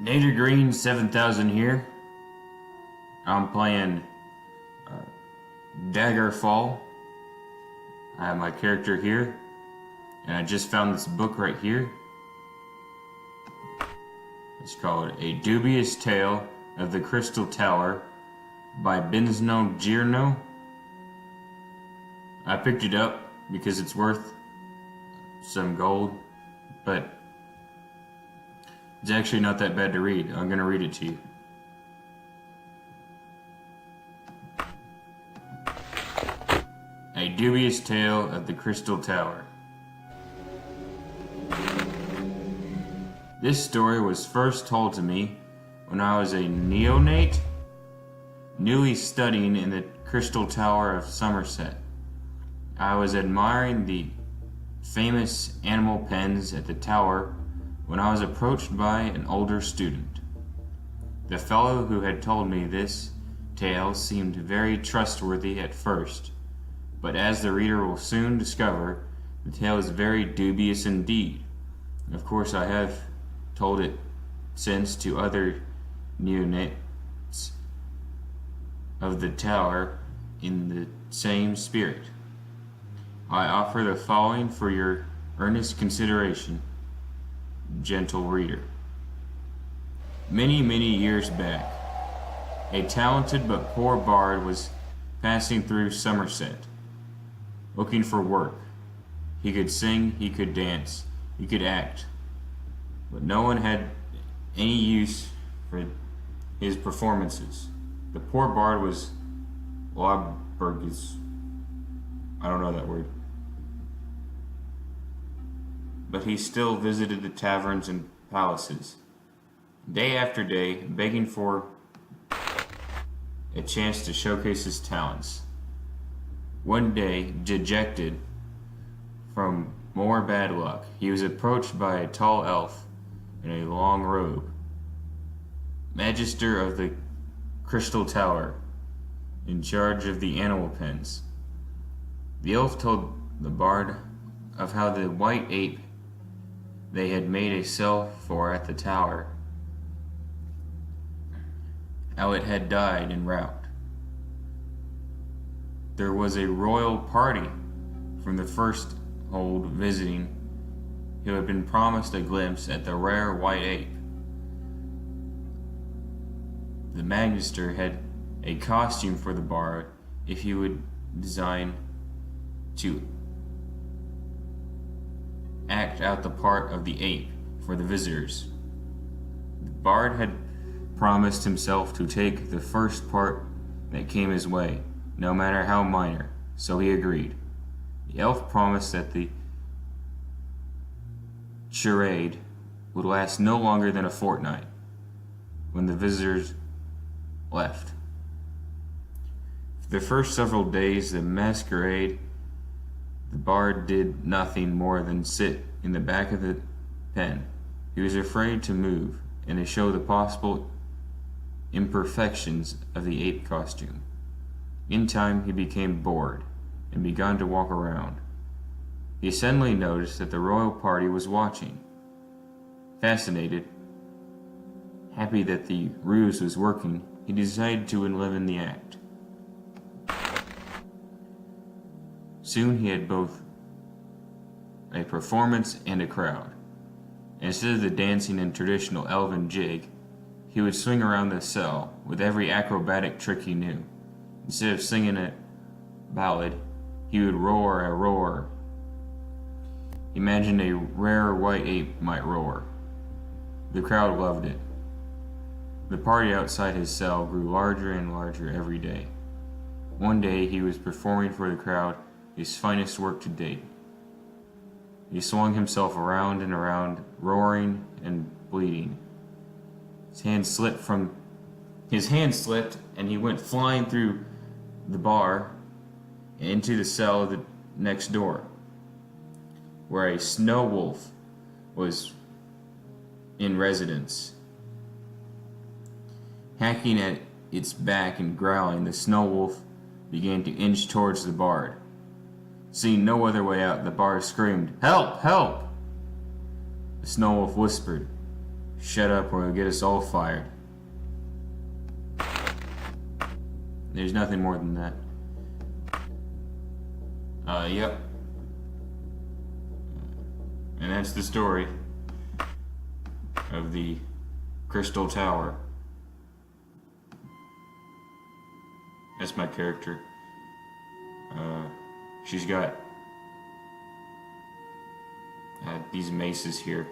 Natorgreen7000 here. I'm playing Daggerfall. I have my character here, and I just found this book right here. It's called A Dubious Tale of the Crystal Tower by Natorgreen7000. I picked it up because it's worth some gold, but it's actually not that bad to read. I'm going to read it to you. A Dubious Tale of the Crystal Tower. This story was first told to me when I was a neonate, newly studying in the Crystal Tower of Somerset. I was admiring the famous animal pens at the tower when I was approached by an older student. The fellow who had told me this tale seemed very trustworthy at first, but as the reader will soon discover, the tale is very dubious indeed. Of course, I have told it since to other neonates of the tower in the same spirit. I offer the following for your earnest consideration, gentle reader. Many, many years back, a talented but poor bard was passing through Somerset, looking for work. He could sing, he could dance, he could act, but no one had any use for his performances. The poor bard was Lobbergus. I don't know that word. But he still visited the taverns and palaces, day after day, begging for a chance to showcase his talents. One day, dejected from more bad luck, he was approached by a tall elf in a long robe, magister of the Crystal Tower, in charge of the animal pens. The elf told the bard of how the white ape they had made a cell for at the tower, how it had died en route. There was a royal party from the first hold visiting who had been promised a glimpse at the rare white ape. The magister had a costume for the bard if he would design to act out the part of the ape for the visitors. The bard had promised himself to take the first part that came his way, no matter how minor, so he agreed. The elf promised that the charade would last no longer than a fortnight. When the visitors left, for the first several days the masquerade, the bard did nothing more than sit in the back of the pen. He was afraid to move and to show the possible imperfections of the ape costume. In time, he became bored and began to walk around. He suddenly noticed that the royal party was watching. Fascinated, happy that the ruse was working, he decided to enliven the act. Soon he had both a performance and a crowd. Instead of the dancing and traditional elven jig, he would swing around the cell with every acrobatic trick he knew. Instead of singing a ballad, he would roar a roar. Imagine a rare white ape might roar. The crowd loved it. The party outside his cell grew larger and larger every day. One day he was performing for the crowd his finest work to date. He swung himself around and around, roaring and bleeding. His hand slipped and he went flying through the bar and into the cell next door, where a snow wolf was in residence. Hacking at its back and growling, the snow wolf began to inch towards the bard. Seeing no other way out, the bard screamed, "Help! Help!" The snow wolf whispered, shut up or it'll get us all fired. There's nothing more than that. Yep. And that's the story of the Crystal Tower. That's my character. She's got these maces here.